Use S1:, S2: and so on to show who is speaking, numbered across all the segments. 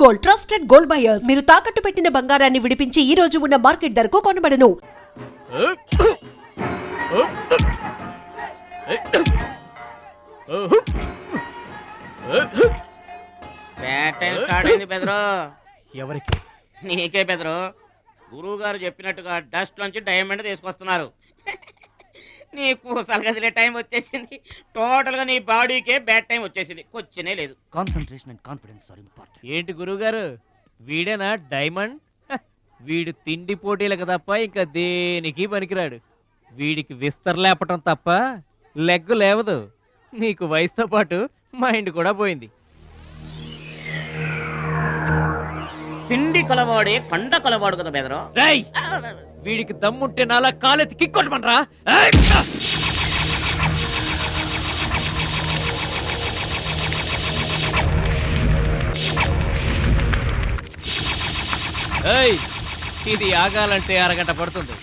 S1: Gold, trusted gold buyers. మీరు తాకట్టు పెట్టిన బంగారాన్ని విడిపించి ఈ రోజు ఉన్న మార్కెట్ ధరకు కొనబడను.
S2: ఎవరికి?
S3: నీకే బెదరు. గురువు గారు చెప్పినట్టుగా డస్ట్ నుంచి డైమండ్ తీసుకొస్తున్నారు. నీకు సలగదిలే టైం వచ్చేసింది. టోటల్ గా నీ బాడీకే బ్యాడ్ టైం వచ్చేసింది. కొచ్చినే లేదు.
S2: Concentration and confidence are important. ఏంటి గురువు గారు, వీడేనా డైమండ్? వీడు తిండి పోటీలకు తప్ప ఇంకా దేనికి పనికిరాడు. వీడికి విస్తర లేపటం తప్ప లెగ్గు లేవదు. నీకు వయసుతో పాటు మైండ్ కూడా పోయింది.
S3: తిండి కలవాడే కండ కలవాడు కదా బెదరు.
S2: వీడికి దమ్ముంటే నాలా కాలెత్తి కిక్కొట్టమనరా. ఇది ఆగాలంటే అరగంట పడుతుంది.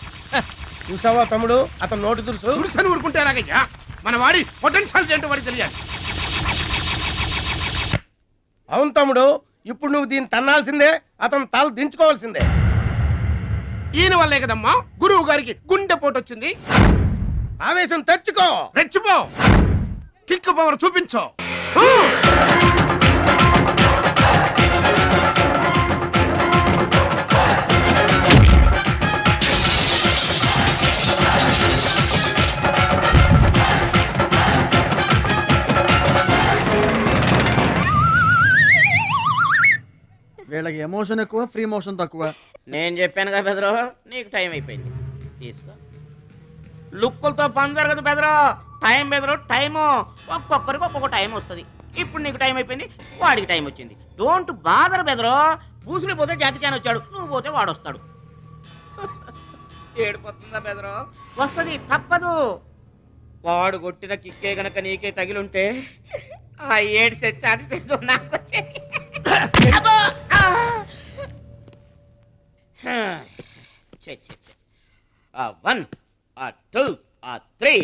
S4: చూసావా తమ్ముడు, అతను నోటు
S5: తురుసని ఊరుకుంటే ఎలాగయ్యా? మన వాడి పొటెన్షియల్ ఏంటో వాడికి తెలియాలి.
S4: అవును తమ్ముడు, ఇప్పుడు నువ్వు దీన్ని తన్నాల్సిందే, అతను తల దించుకోవాల్సిందే.
S5: ఈయన వల్లే కదమ్మా గురువు గారికి గుండె పోటు వచ్చింది.
S4: ఆవేశం తెచ్చుకో,
S5: రెచ్చిపో, కిక్ పవర్ చూపించో.
S2: వీళ్ళకి ఎమోషన్ ఎక్కువ, ఫ్రీ మోషన్ తక్కువ.
S3: నేను చెప్పాను కదా బెదరు, నీకు టైం అయిపోయింది. తీసుకో. లుక్కులతో పని జరగదు బెదరు. టైం బెదరు, టైము. ఒక్కొక్కరికి ఒక్కొక్క టైం వస్తుంది. ఇప్పుడు నీకు టైం అయిపోయింది, వాడికి టైం వచ్చింది. డోంట్ బాదర్ బెదరు. పూసులు పోతే జాతికాని వచ్చాడు, నువ్వు పోతే వాడు వస్తాడు. ఏడిపోతుందా బెదరు? వస్తుంది, తప్పదు. వాడు కొట్టిన కిక్కే గనక నీకే తగిలుంటే ఆ ఏడు చాటి నాకు వచ్చేది. One, two, three.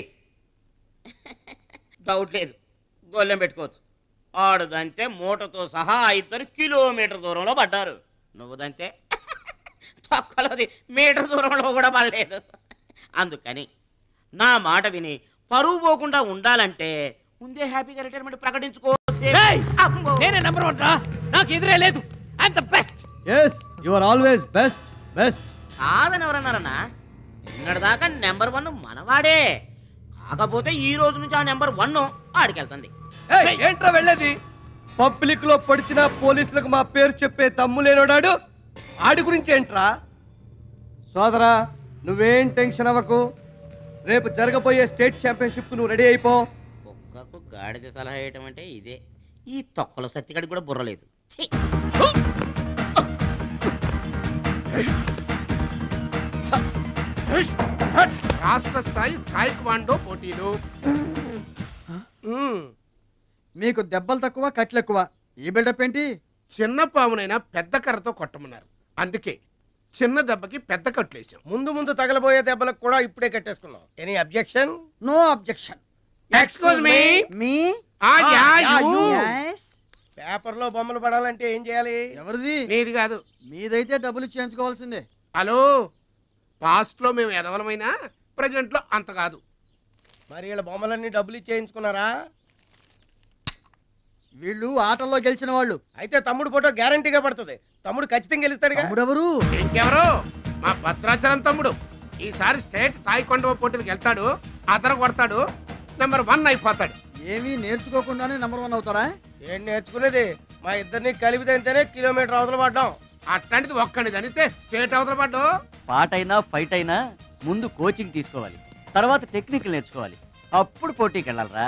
S3: డౌట్ లేదు, గొల్లెం పెట్టుకోవచ్చు. ఆడుదంతే మూటతో సహా 2 కిలోమీటర్ దూరంలో పడ్డారు. నువ్వుదంతే తొక్కలోది మీటర్ దూరంలో కూడా పడలేదు. అందుకని నా మాట విని పరువు పోకుండా ఉండాలంటే ముందే హ్యాపీగా రిటైర్మెంట్ ప్రకటించుకో.
S2: నేనే నంబర్ 1 రా, నాకు ఎదురే లేదు. I am the best. yes you are always best.
S3: కాదని ఎవరన్నారన్నా? నిన్నటిదాకా నెంబర్ 1 మనవాడే. కాకపోతే ఈ రోజు నుంచి ఆ నెంబర్ 1 ఆడికెళ్తుంది.
S4: ఏంట్రా వెళ్ళేది? పబ్లిక్ లో పడిచిన పోలీసులకు మా పేరు చెప్పే తమ్ము లేనోడాడు. ఆడి గురించి ఏంట్రా? సోదరా, నువ్వేం టెన్షన్ అవ్వకు. రేపు జరగబోయే స్టేట్ ఛాంపియన్షిప్ నువ్వు రెడీ అయిపో.
S3: కుక్కకు గాడిద సలహా వేయటం అంటే ఇదే. ఈ తొక్కల సత్తిగడికి కూడా బుర్రలేదు.
S5: రాష్ట్ర స్థాయి తాయిక్వాండో పోటీలు.
S2: మీకు దెబ్బలు తక్కువ, కట్లు ఎక్కువ. ఈ బిల్డప్ ఏంటి?
S5: చిన్న పామునైనా పెద్ద కర్రతో కొట్టమన్నారు. అందుకే చిన్న దెబ్బకి పెద్ద కట్లేసాం.
S4: ముందు తగలబోయే దెబ్బలకు కూడా ఇప్పుడే కట్టేసుకున్నాం. Any objection?
S2: No objection.
S5: Excuse me.
S2: మీ
S4: పేపర్ లో బొమ్మలు పడాలంటే ఏం చేయాలి?
S2: ఎవరిది?
S5: నీది కాదు.
S2: మీదైతే డబ్బులు చేయించుకోవాల్సిందే.
S5: హలో, పాస్ట్ లో మేము ఎదవలమైనా ప్రెజెంట్ లో అంత కాదు.
S4: మరి వీళ్ళ బొమ్మలన్నీ డబ్బులు ఇచ్చేయించుకున్నారా?
S2: వీళ్ళు ఆటల్లో గెలిచిన వాళ్ళు.
S4: అయితే తమ్ముడు ఫోటో గ్యారంటీగా పడుతుంది. తమ్ముడు ఖచ్చితంగా గెలుస్తాడు.
S2: ఎవరు?
S5: ఇంకెవరు? మా భద్రాచలం తమ్ముడు. ఈసారి స్టేట్ తాయికొండ పోటీలకు వెళ్తాడు, అదర కొడతాడు, నెంబర్ 1 అయిపోతాడు.
S2: ఏమీ నేర్చుకోకుండానే నెంబర్ 1 అవుతారా?
S4: ఏం నేర్చుకునేది? మా ఇద్దరిని కలిపితేనే కిలోమీటర్ అవతల పడ్డాం.
S5: అట్లాంటిది ఒక్కడిది అనితే స్టేట్ అవతల పడ్డు.
S6: పాట అయినా ఫైట్ అయినా ముందు కోచింగ్ తీసుకోవాలి, తర్వాత టెక్నిక్ నేర్చుకోవాలి, అప్పుడు పోటీకి వెళ్ళాలరా.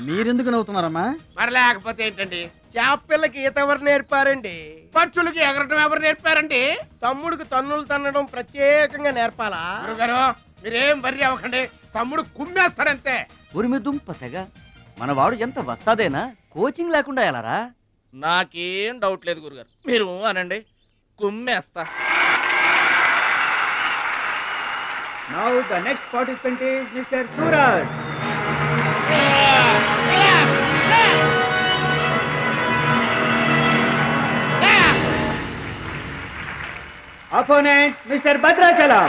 S2: మీరెందుకు నవ్వుతున్నారమ్మా?
S5: మరి లేకపోతే ఏంటండి?
S4: చేపపిల్లకి ఈత ఎవరు నేర్పారండి?
S5: పక్షులకి ఎగరటం ఎవరు నేర్పారండి?
S4: తమ్ముడికి తన్నులు తన్నడం ప్రత్యేకంగా నేర్పాలా?
S5: గురుగారు, మీరేం వర్రీ అవ్వకండి. తమ్ముడు కుమ్మేస్తాడంతే.
S6: ఉరిమి దుంప తెగ మనవాడు ఎంత వస్తాదేనా, కోచింగ్ లేకుండా ఎలారా?
S2: నాకేం డౌట్ లేదు గురుగారు, మీరు అనండి, కుమ్మేస్తా.
S7: Now the next participant is Mr. Suraj. Opponent mister Bhadrachalam.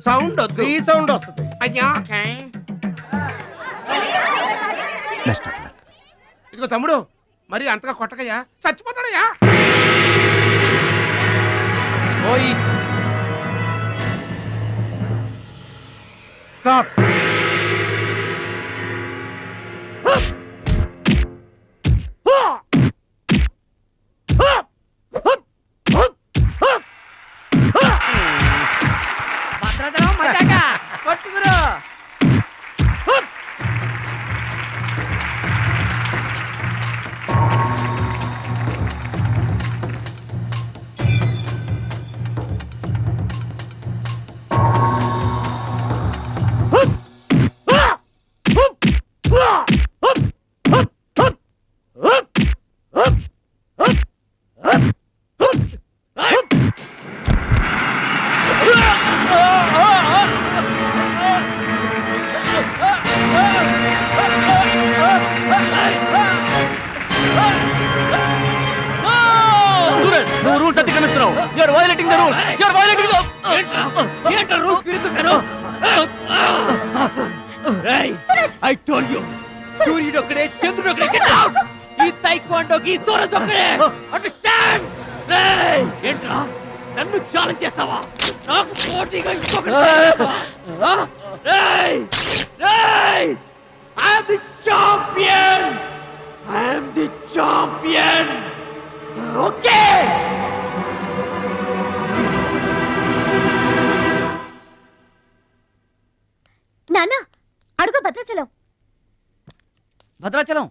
S5: Sound వద్దు.
S4: ఈ సౌండ్ వస్తుంది.
S5: అయ్యా ఇదిగో తమ్ముడు, మరి అంతగా కొట్టకయ్యా, చచ్చిపోతాడయ్యా.
S4: స్టాప్.
S2: భద్రాచలం మజాక కొట్టుకురు.
S6: నువ్వు రూల్స్ అతిక్రమిస్తున్నావు. You're violating the rule. You're violating the I told you. సూర్యుడు ఒక్కడే, చంద్రుడు ఒక్కడే. Get out. ఈ తైక్వాండోకి సూరజ్ ఒక్కడే. అండర్స్టాండ్? రేయ్, ఏంట్రా నన్ను ఛాలెంజ్ చేస్తావా? నాకు పోటీగా ఇంకొకటి చేస్తావా? రేయ్ రేయ్, I am the champion. I am the champion. Okay.
S8: నాన్న అడుగు భద్రాచలం.
S6: భద్రాచలం,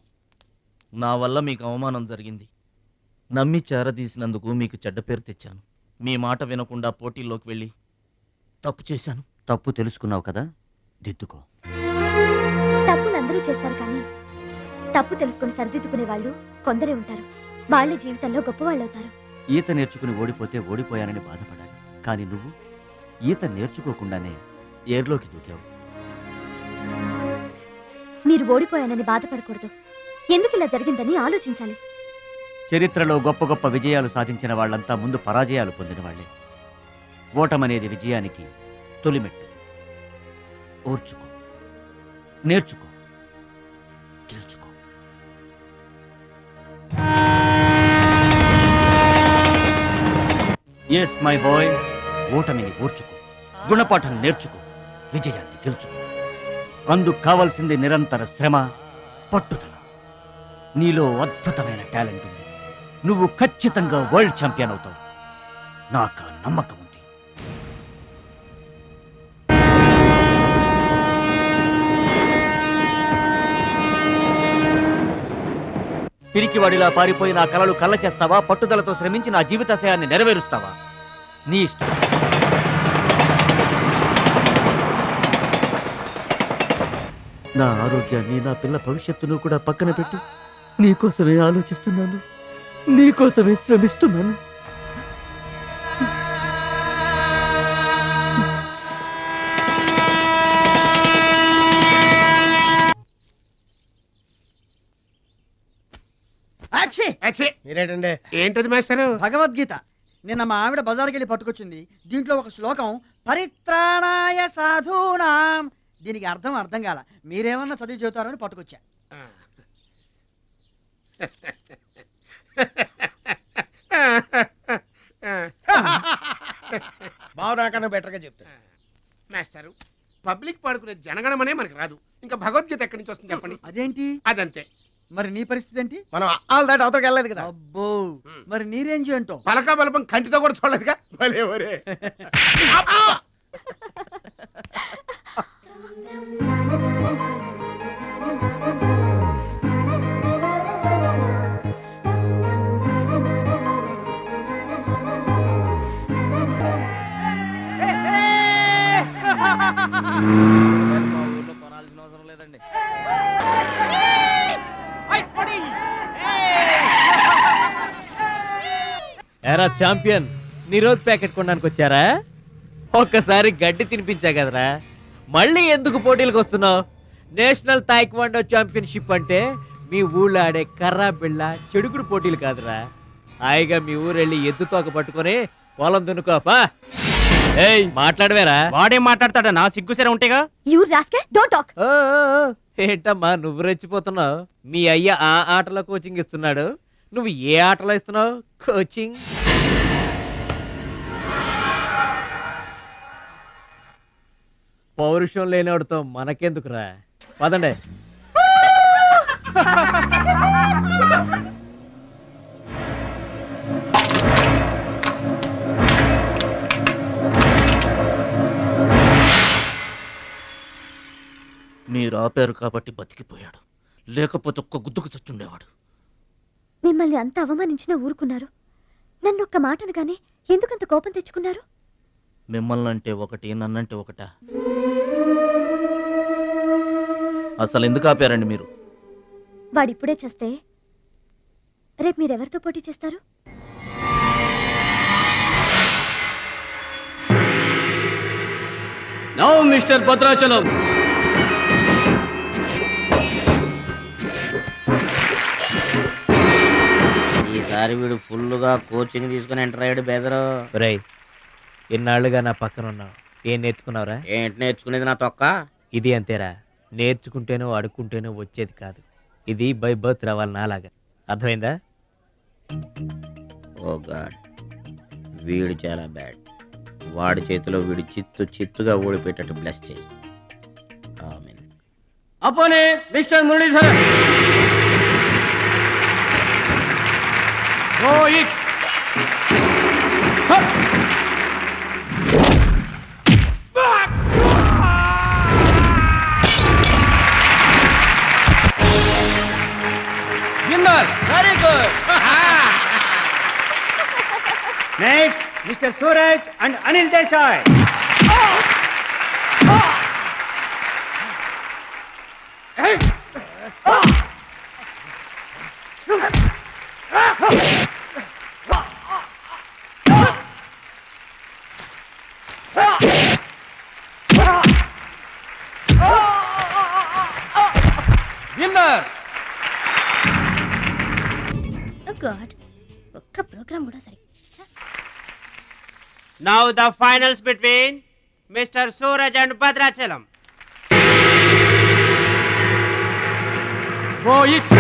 S2: నా వల్ల మీకు అవమానం జరిగింది. నమ్మి చేరదీసినందుకు మీకు చెడ్డ పేరు తెచ్చాను. మీ మాట వినకుండా పోటీల్లోకి వెళ్ళి తప్పు చేశాను.
S6: తప్పు తెలుసుకున్నావు కదా, దిద్దుకో.
S8: తప్పులు అందరూ చేస్తారు కానీ తప్పు తెలుసుకుని సరిదిద్దుకునే వాళ్ళు కొందరే ఉంటారు. వాళ్ళ జీవితంలో గొప్పవాళ్ళు అవుతారు.
S6: ఈత నేర్చుకుని ఓడిపోతే ఓడిపోయానని బాధపడాలి. కానీ నువ్వు ఈత నేర్చుకోకుండానే ఏర్లోకి దూకావు.
S8: మీరు ఓడిపోయానని బాధపడకూడదు. ఎందుకు ఇలా జరిగిందని ఆలోచించాలి.
S6: చరిత్రలో గొప్ప గొప్ప విజయాలు సాధించిన వాళ్ళంతా ముందు పరాజయాలు పొందిన వాళ్ళే. ఓటమనేది విజయానికి తొలిమెట్టు. ఓర్చుకో, నేర్చుకో, గెలుచుకో. ఎస్ మై బాయ్, ఓటమిని ఓర్చుకో, గుణపాఠం నేర్చుకో, విజయాన్ని గెలుచుకో. అందుకు కావాల్సింది నిరంతర శ్రమ, పట్టుదల. నీలో అద్భుతమైన టాలెంట్ ఉంది. నువ్వు ఖచ్చితంగా వరల్డ్ ఛాంపియన్ అవుతావు. నాకు ఆ నమ్మకం ఉంది. పిరికివాడిలా పారిపోయి నా కలలు కళ్ళ చేస్తావా? పట్టుదలతో శ్రమించి నా జీవితాశయాన్ని నెరవేరుస్తావా? నీ ఇష్టం. నా ఆరోగ్యాన్ని, నా పిల్ల భవిష్యత్తును కూడా పక్కన పెట్టు. నీకోసమే ఆలోచిస్తున్నాను, నీకోసమే శ్రమిస్తున్నాను.
S4: మీరేంటండి?
S5: ఏంటది మేస్టారు?
S9: భగవద్గీత నిన్న మా ఆవిడ బజార్కి వెళ్ళి పట్టుకొచ్చింది. దీంట్లో ఒక శ్లోకం పరిత్రాణాయ సాధూనాం. దీనికి అర్థం కాల. మీరేమన్నా చదివి చెబుతారని పట్టుకొచ్చా.
S4: బావు నాకన్నా బెటర్గా చెప్తాను.
S5: మాస్టారు, పబ్లిక్ పాడుకునే జనగణమనే మనకి రాదు, ఇంకా భగవద్గీత ఎక్కడి నుంచి వస్తుంది చెప్పండి.
S9: అదేంటి?
S5: అదంతే.
S9: మరి నీ పరిస్థితి ఏంటి?
S4: మనం ఆల్ దాటి అవతలకి వెళ్ళలేదు కదా.
S9: అబ్బో, మరి నీ రేంజ్ ఏంటో?
S5: పలక బలపం కంటితో కూడా చూడలేదుగా. భలే ఒరే.
S2: కొనాల్సిన అవసరం లేదండి. ఎరా ఛాంపియన్, నిరోధ్ ప్యాకెట్ కొనడానికి వచ్చారా? ఒక్కసారి గడ్డి తినిపించా కదరా, మళ్ళీ ఎందుకు పోటీలకు వస్తున్నావు? నేషనల్ తాయిక్వాండో ఛాంపియన్షిప్ అంటే మీ ఊళ్ళో ఆడే కర్రా బిళ్ళ చెడుగుడు పోటీలు కాదురా. హాయిగా మీ ఊరెళ్ళి ఎద్దు తోక పట్టుకొని పొలం దున్నుకోపా. ఏయ్ మాట్లాడవేరా?
S6: వాడేం మాట్లాడతాడా? నా సిగ్గుసరే ఉంటేగా.
S8: You rascal, don't talk.
S2: Oh, oh, oh, ఏంటమ్మా నువ్వు రెచ్చిపోతున్నావు? మీ అయ్య ఆ ఆటలో కోచింగ్ ఇస్తున్నాడు, నువ్వు ఏ ఆటలో ఇస్తున్నావు కోచింగ్? పౌరుషం లేనివాడితో మనకెందుకురా, పదండే.
S3: మీరు ఆపారు కాబట్టి బతికిపోయాడు, లేకపోతే ఒక్క గుద్దుకు చచ్చుండేవాడు.
S8: మిమ్మల్ని అంత అవమానించినా ఊరుకున్నారు. నన్ను ఒక్క మాట అనగానే ఎందుకంత కోపం తెచ్చుకున్నారు?
S3: మిమ్మల్ని అంటే ఒకటి, నన్నంటే ఒకటా? అసలు ఎందుకు ఆపారండి మీరు?
S8: వాడిప్పుడే చేస్తే రేపు మీరెవరితో పోటీ చేస్తారు?
S6: నౌ మిస్టర్ భద్రాచలం,
S3: ఈసారి వీడు ఫుల్గా కోచింగ్ తీసుకుని ఎంటర్ అయ్యాడు బెదరు.
S2: రేయ్, ఎన్నాళ్ళుగా నా పక్కన ఉన్నావు, ఏం నేర్చుకున్నావురా?
S3: ఏంటి నేర్చుకునేది నా తొక్క?
S2: ఇది అంతేరా, నేర్చుకుంటేనో అడుక్కుంటేనో వచ్చేది కాదు. ఇది బై బర్త్ రావాలి నాలాగా, అర్థమైందా?
S3: ఓ గాడ్, వీడు చాలా బ్యాడ్. వాడి చేతిలో వీడు చిత్తుగా ఓడిపోయేటట్టు బ్లెస్ చేయి. ఆమేన్.
S6: అపోనే mister Muralidhar. Rohit
S7: Very good. Next, Mr. Suraj and Anil Desai.
S6: Winner.
S8: God, ఒక్క ప్రోగ్రామ్ కూడా సరి.
S10: Now the finals between Mr. Suraj and Bhadrachalam.
S6: Rohit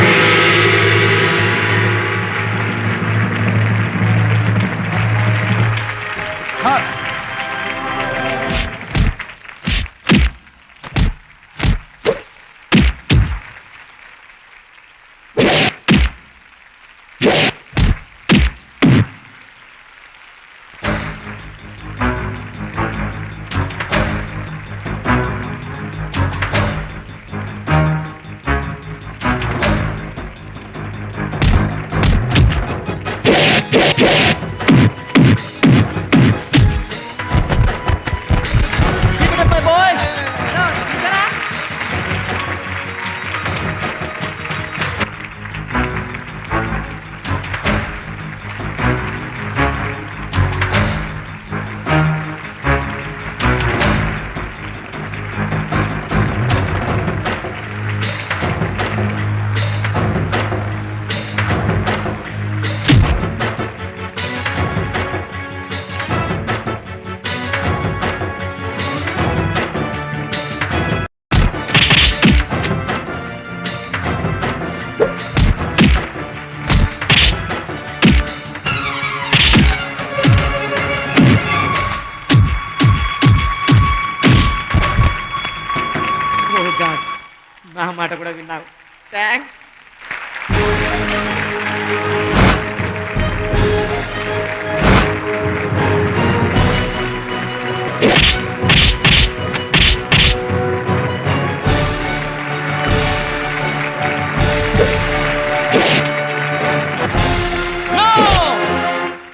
S10: నా మాట కూడా విన్నావు. Thanks.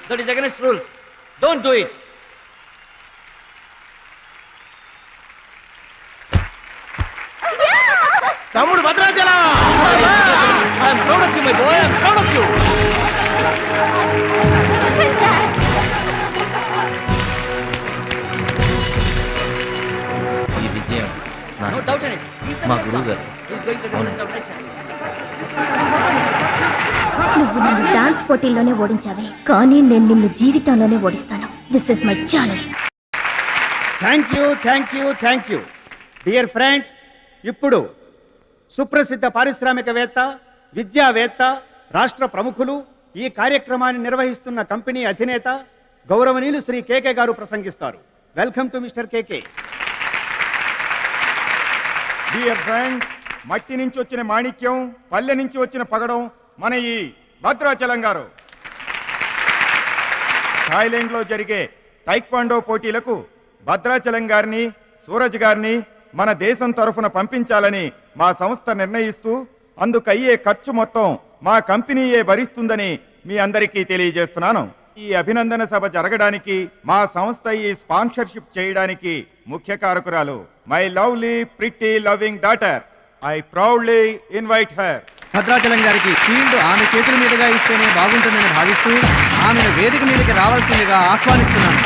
S6: That is against rules. Don't do it.
S5: తమ్ముడు Bhadrachalam.
S6: I am proud of you, my boy. I am proud of you.
S2: మా గురువు గారు.
S8: నువ్వు నన్ను డాన్స్ పోటీల్లోనే ఓడించావే, కానీ నేను నిన్ను జీవితంలోనే ఓడిస్తాను. This is my challenge.
S7: Thank you thank you thank you dear friends. ఇప్పుడు సుప్రసిద్ధ పారిశ్రామికవేత్త, విద్యావేత్త, రాష్ట్ర ప్రముఖులు, ఈ కార్యక్రమాన్ని నిర్వహిస్తున్న కంపెనీ అధినేత గౌరవనీయులు శ్రీ కేకే గారు ప్రసంగిస్తారు. Welcome to mister KK.
S11: Dear friend, మట్టి నుంచి వచ్చిన మాణిక్యం, పల్లె నుంచి వచ్చిన పగడం మన ఈ భద్రాచలం గారు. థాయిలాండ్లో జరిగే టైక్వాండో పోటీలకు భద్రాచలం గారిని, సూరజ్ గారిని మన దేశం తరఫున పంపించాలని మా సంస్థ నిర్ణయిస్తూ అందుకు అయ్యే ఖర్చు మొత్తం మా కంపెనీయే భరిస్తుందని మీ అందరికీ తెలియజేస్తున్నాను. ఈ అభినందన సభ జరగడానికి మా సంస్థ ఈ స్పాన్సర్షిప్ చేయడానికి ముఖ్య కారకురాలు my lovely pretty loving daughter. I proudly invite her.
S9: Bhadrachalam గారికి ఫీల్డ్ ఆమె చేతుల మీదుగా ఇస్తేనే బాగుంటుందని భావిస్తూ ఆమెను వేదిక మీదకి రావాల్సిందిగా ఆహ్వానిస్తున్నాను.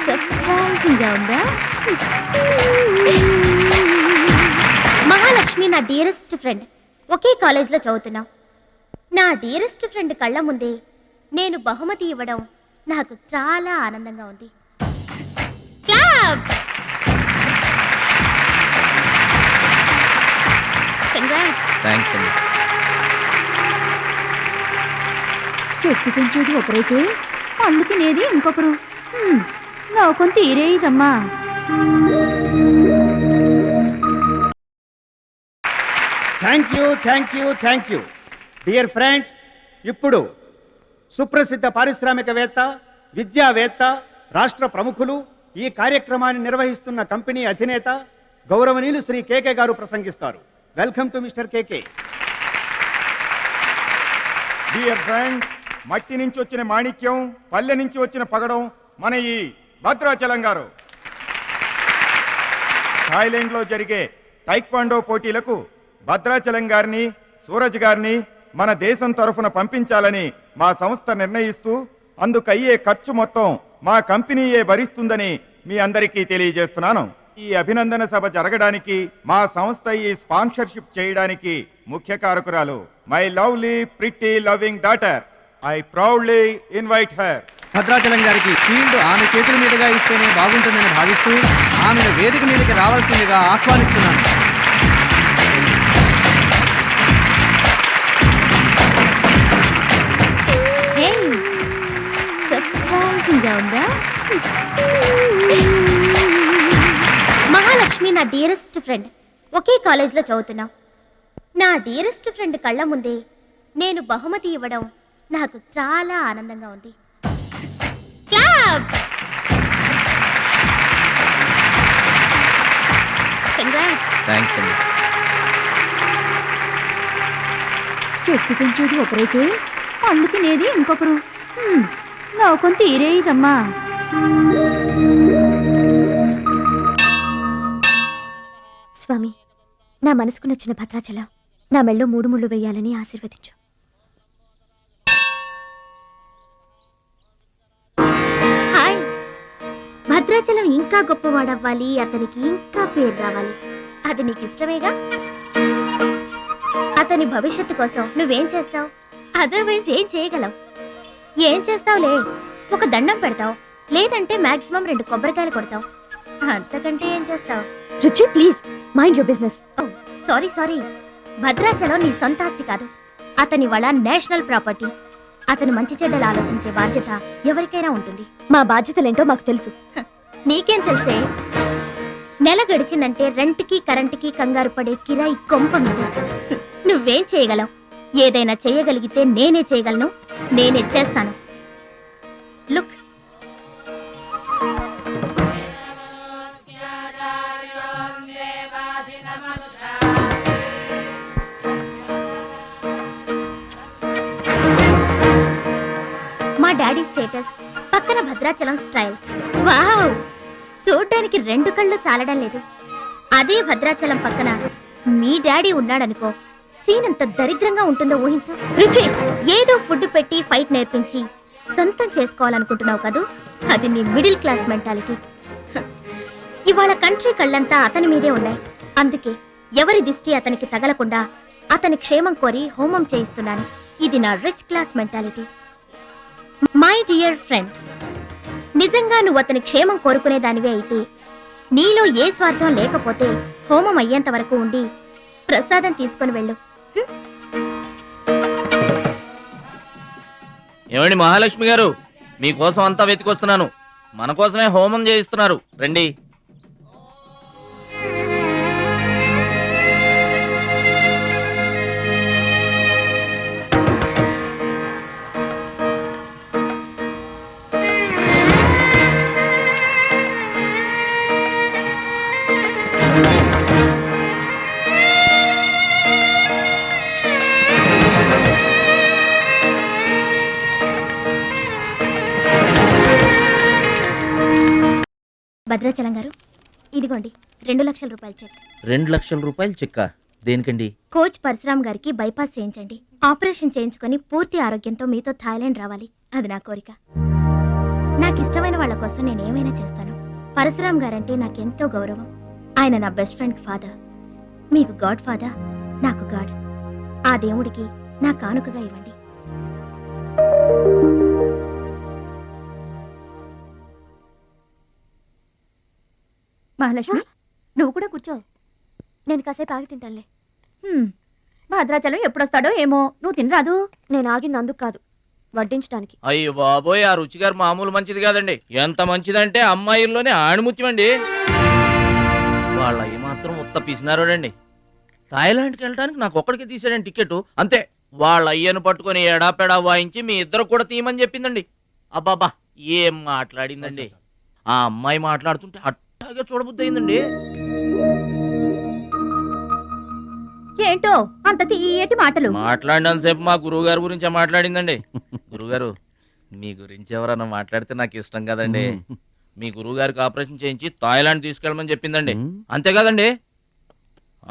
S8: సర్ప్రైజింగ్గా ఉందా? మహాలక్ష్మి నా డియరెస్ట్ ఫ్రెండ్. ఒకే కాలేజ్లో చదువుతున్నాం. నా డియరెస్ట్ ఫ్రెండ్ కళ్ళ ముందే నేను బహుమతి ఇవ్వడం నాకు చాలా ఆనందంగా ఉంది. చెట్టు పెంచేది ఒకరైతే పండు తినేది ఇంకొకరు. లోకం తీరేదమ్మా.
S7: Thank you thank you thank you dear friends. ఇప్పుడు సుప్రసిద్ధ పారిశ్రామికవేత్త, విద్యావేత్త, రాష్ట్ర ప్రముఖులు, ఈ కార్యక్రమాన్ని నిర్వహిస్తున్న కంపెనీ అధినేత గౌరవనీయులు శ్రీ కేకే గారు ప్రసంగిస్తారు. Welcome to mister KK.
S11: Dear friend, మట్టి నుంచి వచ్చిన మాణిక్యం, పల్లె నుంచి వచ్చిన పగడం మన ఈ భద్రాచలం గారు. థాయిలాండ్లో జరిగే టైక్వాండో పోటీలకు భద్రాచలం గారిని, సూరజ్ గారిని మన దేశం తరఫున పంపించాలని మా సంస్థ నిర్ణయిస్తూ అందుకు అయ్యే ఖర్చు మొత్తం మా కంపెనీయే భరిస్తుందని మీ అందరికీ తెలియజేస్తున్నాను. ఈ అభినందన సభ జరగడానికి మా సంస్థ ఈ స్పాన్సర్షిప్ చేయడానికి ముఖ్య కారకురాలు my lovely pretty loving daughter. I proudly invite her.
S9: Bhadrachalam గారికి ఫీల్డ్ ఆమె చేతుల మీదుగా ఇస్తేనే బాగుంటుందని భావిస్తూ ఆమెను వేదిక మీదకి రావాల్సిందిగా ఆహ్వానిస్తున్నాను.
S8: సర్ప్రైజింగ్గా ఉందా? మహాలక్ష్మి నా డియరెస్ట్ ఫ్రెండ్. ఒకే కాలేజ్లో చదువుతున్నాం. నా డియరెస్ట్ ఫ్రెండ్ కళ్ళ ముందే నేను బహుమతి ఇవ్వడం నాకు చాలా ఆనందంగా ఉంది. చెట్టు పెంచేది ఒకరైతే పండు తినేది ఇంకొకరు. లోకం తీరేదమ్మా. స్వామి, నా మనసుకు నచ్చిన భద్రాచలం నా మెళ్ళో 3 ముళ్ళు వేయాలని ఆశీర్వదించు. హాయ్. భద్రాచలం ఇంకా గొప్పవాడవ్వాలి, అతనికి ఇంకా పేరు రావాలి. అది నీకు ఇష్టమేగా? అతని భవిష్యత్తు కోసం నువ్వేం చేస్తావు? అదర్వైజ్ ఏం చేయగలవు? ఏం చేస్తావులే, ఒక దండం పెడతావు, లేదంటే మాక్సిమం 2 కొబ్బరికాయలు కొడతావు. అంతకంటే ఏం చేస్తావు? రుచి, please mind your business. Sorry, Bhadrachalam నీ సొంత ఆస్తి కాదు, అతని వాళ్ళ నేషనల్ ప్రాపర్టీ. అతను మంచి చెడ్డలు ఆలోచించే బాధ్యత ఎవరికైనా ఉంటుంది. మా బాధ్యతలేంటో మాకు తెలుసు. నీకేం తెలుసే? నెల గడిచిందంటే రెంట్కి కరెంటుకి కంగారు పడే కిరాయి కొంప మీద. నువ్వేం చేయగలవు? ఏదైనా చేయగలిగితే నేనే చేయగలను, నేనే చేస్తాను. లుక్, మా డాడీ స్టేటస్, పక్కన భద్రాచలం స్టైల్. వావ్, చూడ్డానికి 2 కళ్ళు చాలడం లేదు. అదే భద్రాచలం పక్కన మీ డాడీ ఉన్నాడనుకో, సీన్ ఎంత దరిద్రంగా ఉంటుందో ఊహించు. రుచి, ఏదో ఫుడ్ పెట్టి ఫైట్ నేర్పించి సొంతం చేసుకోవాలనుకుంటున్నావు కదూ, అది నీ మిడిల్ క్లాస్ మెంటాలిటీ. ఇవాళ కంట్రీ కళ్ళంతా అతని మీదే ఉన్నాయి. అందుకే ఎవరి దిష్టి అతనికి తగలకుండా అతని క్షేమం కోరి హోమం చేయిస్తున్నాను. ఇది నా rich class mentality. My dear friend, నిజంగా నువ్వు అతని క్షేమం కోరుకునేదానివే అయితే నీలో ఏ స్వార్థం లేకపోతే హోమం అయ్యేంత వరకు ఉండి ప్రసాదం తీసుకొని వెళ్ళు.
S3: ఏమండి మహాలక్ష్మి గారు, మీకోసం అంతా వెతికొస్తున్నాను. మన కోసమే హోమం చేయిస్తున్నారు, రండి.
S8: భద్రాచలం గారు, ఇదిగోండి 2 లక్షల రూపాయల చెక్.
S3: 2 లక్షల రూపాయలు చెక్క? దేనికండి?
S8: కోచ్ పరశురామ్ గారికి బైపాస్ చేయించండి. ఆపరేషన్ చేయించుకొని పూర్తి ఆరోగ్యంతో మీతో థాయిలాండ్ రావాలి. అది నా కోరిక. నాకు ఇష్టమైన వాళ్ళ కోసం నేనేమైనా చేస్తాను. పరశురామ్ గారంటే నాకెంతో గౌరవం. ఆయన నా బెస్ట్ ఫ్రెండ్ ఫాదర్. మీకు గాడ్ ఫాదర్, నాకు గాడ్. ఆ దేవుడికి నా కానుకగా ఇవ్వండి. మహాలక్ష్మి, నువ్వు కూడా కూర్చో. నేను కాసేపు ఆగి తింటానులే. భద్రాచలం ఎప్పుడొస్తాడో ఏమో, నువ్వు తినరాదు. నేను ఆగింది అందుకు కాదు, వడ్డించడానికి.
S3: అయ్యో బాబోయ్, ఆ రుచి గారు మామూలు మంచిది కాదండి. ఎంత మంచిదంటే అమ్మాయిల్లోనే ఆణిముత్యమండి. వాళ్ళ ఏమాత్రం ఉత్త పిసినారోడండి. థాయిలాండ్కి వెళ్ళడానికి నాకు ఒక్కడికి తీసాడండి టికెట్, అంతే. వాళ్ళ అయ్యను పట్టుకొని ఎడాపెడా వాయించి మీ ఇద్దరు కూడా తీయమని చెప్పిందండి. అబ్బాబా, ఏం మాట్లాడిందండి. ఆ అమ్మాయి మాట్లాడుతుంటే అట్టాగే చూడబుద్ధి అయిందండి.
S8: ఏంటో అంత తీయటి మాటలు
S3: మాట్లాడినంతసేపు మా గురువు గారి గురించే మాట్లాడిందండి. గురుగారు, మీ గురించి ఎవరన్నా మాట్లాడితే నాకు ఇష్టం కదండి. మీ గురువు గారికి ఆపరేషన్ చేయించి థాయిలాండ్ తీసుకెళ్ళమని చెప్పిందండి. అంతే కదండి?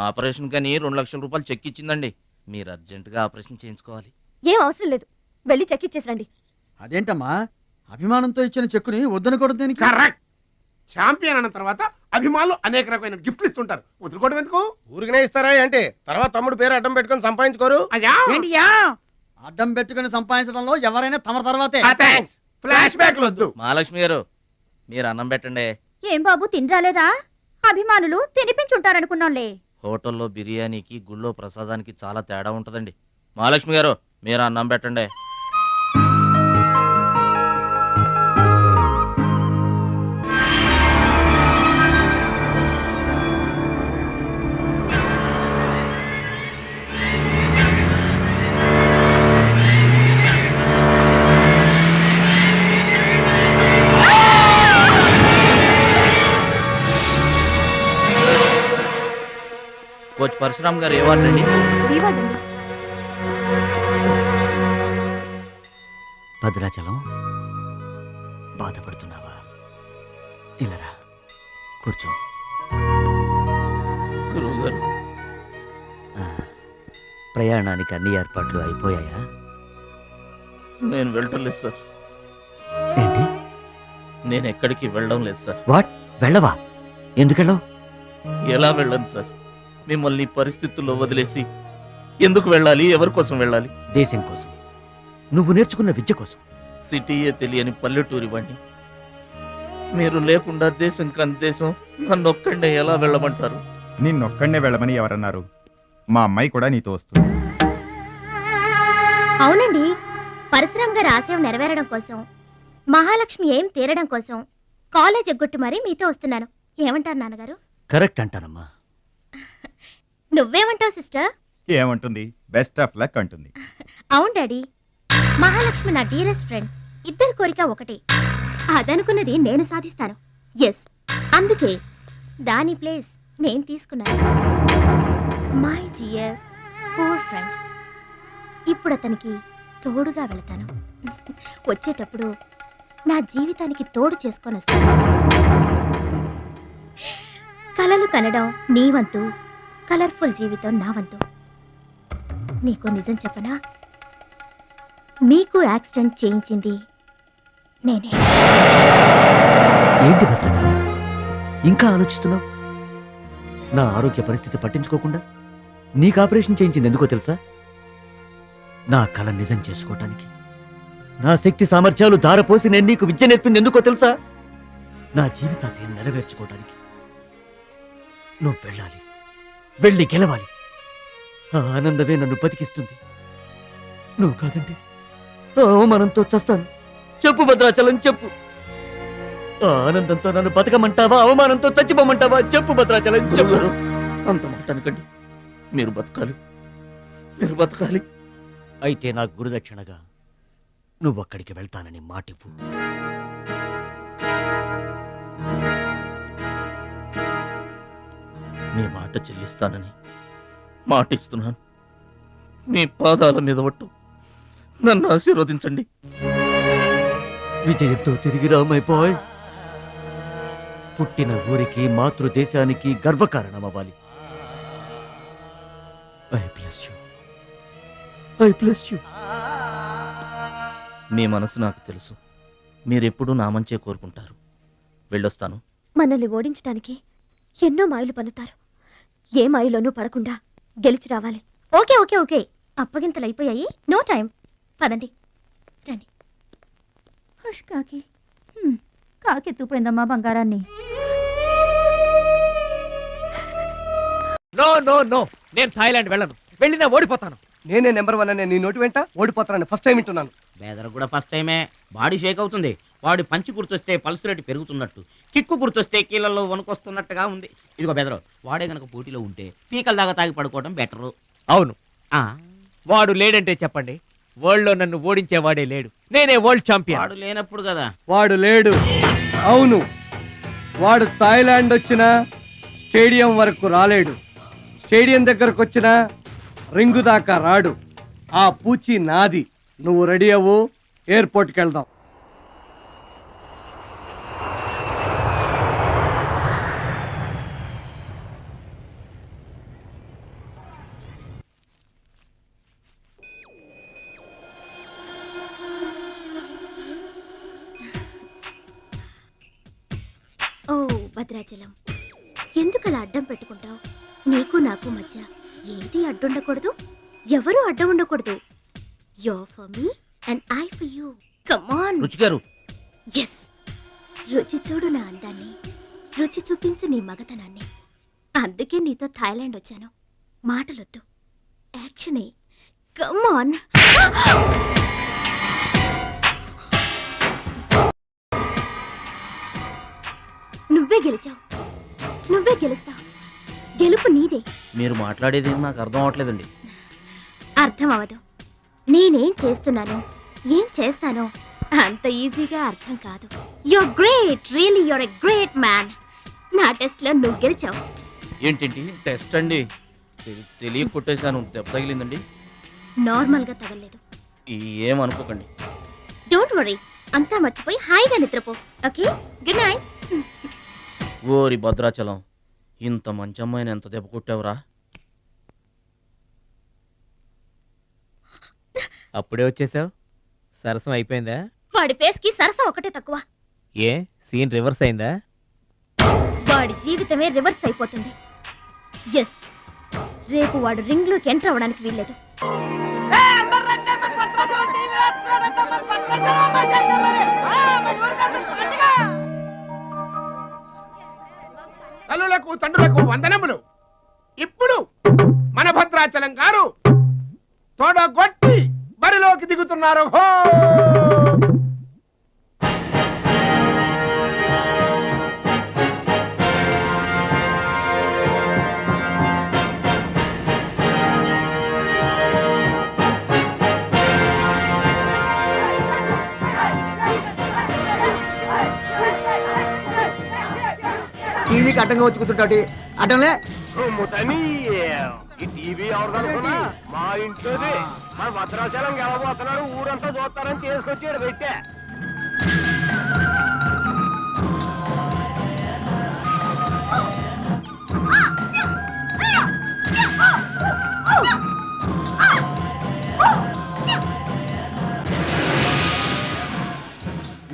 S3: ఆపరేషన్ కని 2 లక్షల రూపాయలు చెక్ ఇచ్చిందండి. మీరు అర్జెంటుగా ఆపరేషన్ చేయించుకోవాలి.
S8: ఏం అవసరం లేదు, వెళ్ళి చెక్ ఇచ్చేసరండి.
S9: అదేంటమ్మా, అభిమానంతో ఇచ్చిన చెక్కుని వద్దనకూడదు దేనికి?
S5: కరెక్ట్. ఛాంపియన్ అన్న తర్వాత అభిమానులు అనేక రకమైన గిఫ్ట్లు ఇస్తుంటారు. వదులుకోవడం ఎందుకు?
S4: ఊరికనే ఇస్తారా అంటే తర్వాత తమ్ముడు పేరు అడ్డం పెట్టుకొని సంపాదించుకోరు.
S5: అయ్యా,
S9: ఏంటియా అడ్డం పెట్టుకుని సంపాదించడంలో ఎవరైనా తమ తర్వాతే.
S5: ఫ్లాష్ బ్యాక్ వద్దు.
S3: మహాలక్ష్మి గారు, మీరు అన్నం పెట్టండి.
S8: ఏం బాబు, తినరాలేదా? అభిమానులు తినిపించుంటారనుకున్నాంలే.
S3: హోటల్లో బిర్యానీకి గుళ్ళో ప్రసాదానికి చాలా తేడా ఉంటుందండి. మహాలక్ష్మి గారు, మీరు అన్నం పెట్టండి. కోచ్ పరశురామ్ గారు ఏ వార్డు అండి?
S6: భద్రాచలం, బాధపడుతున్నావా? ఇలారా కూర్చో.
S3: గురువు గారు,
S6: ప్రయాణానికి అన్ని ఏర్పాట్లు అయిపోయాయా?
S3: నేను వెళ్ళటం లేదు సార్.
S6: ఏంటి?
S3: నేను ఎక్కడికి వెళ్ళడం లేదు సార్.
S6: వాట్? వెళ్ళవా? ఎందుకెళ్ళవు?
S3: ఎలా వెళ్ళను సార్? మిమ్మల్ని ఈ పరిస్థితుల్లో వదిలేసి ఎందుకు వెళ్ళాలి? ఎవరి కోసం వెళ్ళాలి?
S6: దేశం కోసం, నువ్వు నేర్చుకున్న విద్య కోసం.
S3: సిటీయే తెలియని పల్లెటూరి వాణ్ణి. మీరు లేకుండా దేశం కాని దేశం నన్ను ఒక్కడే ఎలా వెళ్ళమంటారు?
S11: నిన్నొక్కడే వెళ్ళమని ఎవరన్నారు? మా అమ్మాయి కూడా నీతో వస్తుంది.
S8: అవునండి, పరశురామ్ గారి ఆశయం నెరవేరడం కోసం, మహాలక్ష్మి ఏం తీరడం కోసం కాలేజ్ ఎగ్గొట్టి మరీ మీతో వస్తున్నాను. ఏమంటారు నాన్నగారు?
S6: కరెక్ట్ అంటానమ్మా.
S8: నువ్వేమంటావు సిస్టర్?
S11: ఏమంటుంది? బెస్ట్ ఆఫ్ లక్ అంటుంది.
S8: అవును డాడీ, మహాలక్ష్మి నా డియరెస్ట్ ఫ్రెండ్. ఇద్దరి కోరిక ఒకటే, అదనుకున్నది నేను సాధిస్తాను. ఎస్, అందుకే దాని ప్లేస్ నేను తీసుకున్నాను. My dear poor friend. ఇప్పుడు అతనికి తోడుగా వెళతాను. వచ్చేటప్పుడు నా జీవితానికి తోడు చేసుకొని వస్తాను. కలలు కనడం నీ వంతు, కలర్ఫుల్ జీవితం నా వంతు. నీకు నిజం చెప్పనా? మీకు యాక్సిడెంట్ చేయించింది నేనే.
S6: ఏంటి భద్రాచలం ఇంకా ఆలోచిస్తున్నావు? నా ఆరోగ్య పరిస్థితి పట్టించుకోకుండా నీకు ఆపరేషన్ చేయించింది ఎందుకో తెలుసా? నా కళ నిజం చేసుకోవటానికి. నా శక్తి సామర్థ్యాలు ధారపోసి నేను నీకు విద్య నేర్పింది ఎందుకో తెలుసా? నా జీవితాశయం నెరవేర్చుకోవటానికి. నువ్వు వెళ్ళాలి, వెళ్ళి గెలవాలి. ఆ ఆనందమే నన్ను బతికిస్తుంది. నువ్వు కాదంటే ఆ అవమానంతో చస్తాను. చెప్పు భద్రాచలం, చెప్పు. ఆ ఆనందంతో నన్ను బతకమంటావా, అవమానంతో చచ్చిపోమంటావా? చెప్పు భద్రాచలం, చెప్పు. అంత మాట అనకండి. మీరు బతకాలి, మీరు బతకాలి. అయితే నా గురుదక్షిణగా నువ్వు అక్కడికి వెళ్తానని మాటివ్వు. మీ మాట చెల్లిస్తానని మాటిస్తున్నాను. మీ పాదాల మీద ఒట్టు. నన్ను ఆశీర్వదించండి. విజయంతో తిరిగి రామైపోయ్. పుట్టిన ఊరికి, మాతృదేశానికి గర్వకారణమవ్వాలి. I bless you, I bless you. మీ మనసు నాకు తెలుసు. మీరెప్పుడూ నా మంచే కోరుకుంటారు. వెళ్ళొస్తాను.
S8: మనల్ని ఓడించడానికి ఎన్నో మాయలు పన్నుతారు. ఏ మాయలోనూ పడకుండా గెలిచి రావాలి. ఓకే ఓకే ఓకే, అప్పగింతలు అయిపోయాయి. No time. పదండి, రండి. హుష్ కాకి. కాకెత్తుపోయిందమ్మా బంగారాన్ని.
S2: నో నో నో, నేను థాయిలాండ్ వెళ్ళను. వెళ్ళినా ఓడిపోతాను.
S4: నేనే నెంబర్ 1 అనే నీ నోటి వెంట ఓడిపోతానని ఫస్ట్ టైం వింటున్నాను.
S3: బేదర్ కూడా ఫస్ట్ టైమే. బాడీ షేక్ అవుతుంది. వాడి పంచి గుర్తొస్తే పల్స్ రేటు పెరుగుతున్నట్టు, కిక్కు గుర్తొస్తే కీళ్ళల్లో వణుకొస్తున్నట్టుగా ఉంది. ఇదిగో బెదరు, వాడే గనక పోటీలో ఉంటే పీకల దాకా తాగి పడుకోవడం బెటరు.
S2: అవును, వాడు లేడంటే చెప్పండి. వరల్డ్ లో నన్ను ఓడించేవాడే లేడు. నేనే వరల్డ్ ఛాంపియన్.
S3: వాడు లేనప్పుడు కదా.
S4: వాడు లేడు. అవును, వాడు థాయిలాండ్ వచ్చినా స్టేడియం వరకు రాలేడు. స్టేడియం దగ్గరకు వచ్చినా రింగు దాకా రాడు. ఆ పూచి నాది. నువ్వు రెడీ అవ్వు, ఎయిర్పోర్ట్కి వెళ్దాం.
S8: ఓ భద్రాచలం, ఎందుకలా అడ్డం పెట్టుకుంటావు? నీకు నాకు మధ్య ఏది అడ్డుండకూడదు, ఎవరు అడ్డం ఉండకూడదు. You're for me and I for you. Come on.
S6: రుచి గారు.
S8: Yes. రుచి చూడు నా అందాన్ని, రుచి చూపించు నీ మగతనాన్ని. అందుకే నీతో థాయిలాండ్ వచ్చాను. మాటలొద్దు, యాక్షనే. Come on. నువ్వే గెలిచావు, నువ్వే గెలుస్తావు. గెలుపు నీదే.
S6: మీరు మాట్లాడేది నాకు అర్థం అవట్లేదండి.
S8: అర్థం అవదు. నేనేం చేస్తున్నానో, ఏం చేస్తానో అంత ఈజీగా అర్థం కాదు. You're great, really you're a great man. నా టెస్ట్ లో నువ్వు గెలిచావు.
S6: ఏంటండి టెస్ట్ అండి? తెలియ కొట్టేశాను. దెబ్బ తగిలిందండి.
S8: నార్మల్ గా తగలేదు.
S6: ఏమనుకోకండి.
S8: డోంట్ వరీ, అంతా మర్చిపోయి హాయిగా నిద్రపో. Okay, good night.
S6: ఓరి భద్రాచలం, ఇంత మంచి అమ్మాయిని ఎంత దెబ్బ కొట్టావురా?
S2: అప్పుడే వచ్చేసావు. సరసం అయిపోయిందా?
S8: వాడి ఫేస్ కి సరసం ఒకటే తక్కువ.
S2: ఏ సీన్ రివర్స్ అయిందా?
S8: వాడి జీవితమే రివర్స్ అయిపోతుంది. ఎస్, రేపు వాడు రింగ్ లోకి ఎంటర్ అవ్వడానికి వీల్లేదు.
S5: తల్లులకు తండ్రులకు వందనములు. ఇప్పుడు మన భద్రాచలం గారు తోడగొట్టి బరిలోకి దిగుతున్నారు. హో!
S9: టీవీకి అడ్డంగా వచ్చి కూర్చుంటాడు. అడ్డంలే
S11: ఈ టీవీ ఎవరిదనుకున్నా మా ఇంట్లోది. మా భద్రాచలం గెలబోతున్నాడు, ఊరంతా చూస్తారని తీసుకొచ్చాడు పెట్టే.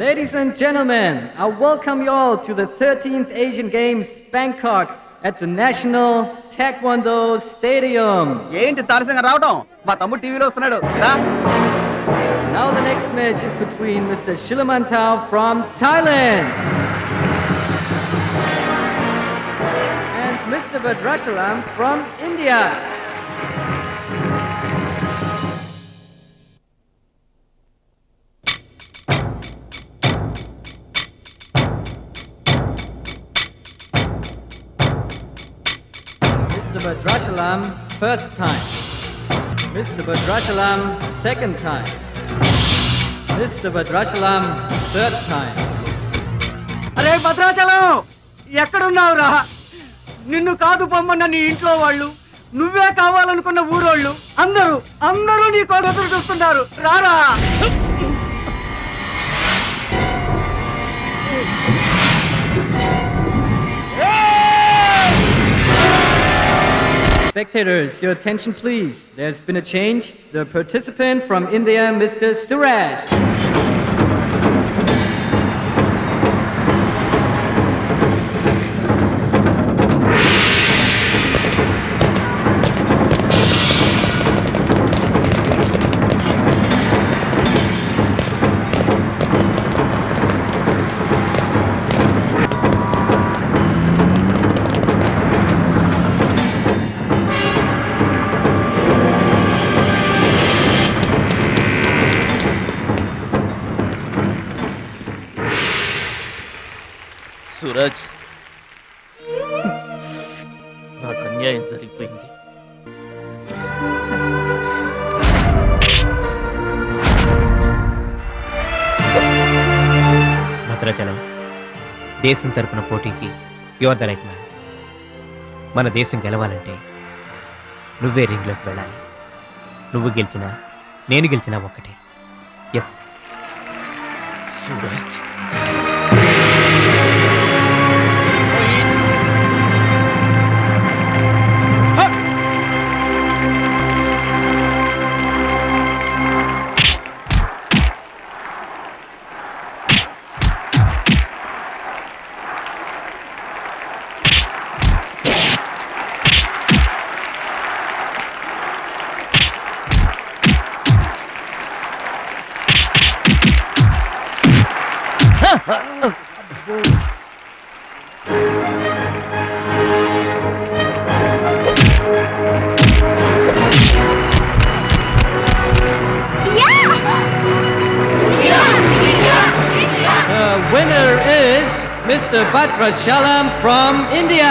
S9: Ladies
S12: Ladies and gentlemen, I welcome you all to the 13th Asian Games, Bangkok, at the National Taekwondo Stadium.
S9: ఏంటి తారసంగా రావడం మా తమ్ముడు టీవీలో వస్తున్నాడు రా.
S12: Now the next match is between Mr. Shilamantau from Thailand and Mr. Badrachalam from India. Mr. Badrachalam, first time. Mr. Badrachalam, second time. Mr. Badrachalam, third time.
S9: అరే భద్రాచలం ఎక్కడున్నావురా? నిన్ను కాదు పొమ్మన్న నీ ఇంట్లో వాళ్ళు, నువ్వే కావాలనుకున్న ఊరోళ్ళు అందరూ నీ కోసం ఎదురు చూస్తున్నారు. రారా.
S12: Spectators, your attention please. There's been a change. The participant from India, Mr. Suraj.
S6: Suraj, నాకు అన్యాయం జరిగిపోయింది.
S2: భద్రాచలం, దేశం తరపున పోటీకి యువర్ ద రైట్ మ్యాన్. మన దేశం గెలవాలంటే నువ్వే రింగ్లోకి వెళ్ళాలి. నువ్వు గెలిచినా నేను గెలిచినా ఒక్కటే. Yes
S6: Suraj,
S12: The winner is Mr. Badrachalam from India.